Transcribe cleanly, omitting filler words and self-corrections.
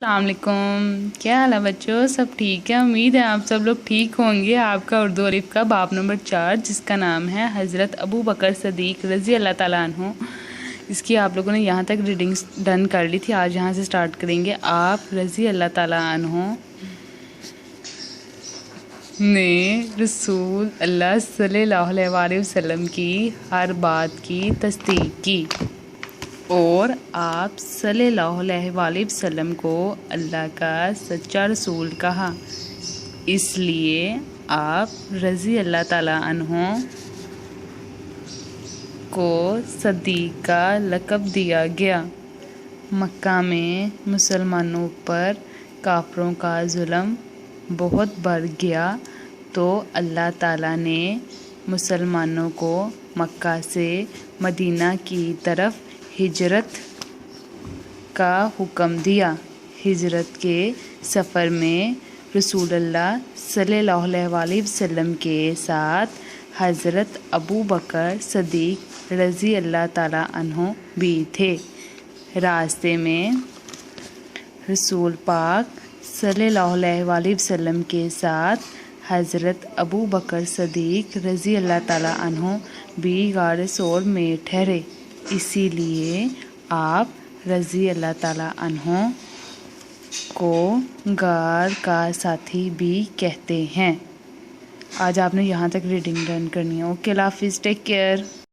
السلام علیکم، کیا حال ہے بچوں؟ سب ٹھیک ہے؟ امید ہے آپ سب لوگ ٹھیک ہوں گے۔ آپ کا اردو الف کا باب نمبر 4 جس کا نام ہے حضرت ابو بکر صدیق رضی اللہ تعالیٰ عنہ، اس کی آپ لوگوں نے یہاں تک ریڈنگ ڈن کر لی تھی۔ آج یہاں سے سٹارٹ کریں گے۔ آپ رضی اللہ تعالیٰ عنہ نے رسول اللہ صلی اللہ علیہ وسلم کی ہر بات کی تصدیق کی اور آپ صلی اللہ علیہ وآلہ وسلم کو اللہ کا سچا رسول کہا، اس لیے آپ رضی اللہ تعالیٰ عنہ کو صدیق کا لقب دیا گیا۔ مکہ میں مسلمانوں پر کافروں کا ظلم بہت بڑھ گیا تو اللہ تعالیٰ نے مسلمانوں کو مکہ سے مدینہ کی طرف ہجرت کا حکم دیا۔ ہجرت کے سفر میں رسول اللہ صلی اللہ علیہ وآلہ وسلم کے ساتھ حضرت ابو بکر صدیق رضی اللہ تعالیٰ عنہ بھی تھے۔ راستے میں رسول پاک صلی اللہ علیہ وآلہ وسلم کے ساتھ حضرت ابو بکر صدیق رضی اللہ تعالیٰ عنہ بھی غار ثور میں ٹھہرے، اسی لیے آپ رضی اللہ تعالیٰ عنہ کو غار کا ساتھی بھی کہتے ہیں۔ آج آپ نے یہاں تک ریڈنگ ڈن کرنی ہے۔ اوکے، اللہ حافظ، ٹیک کیئر۔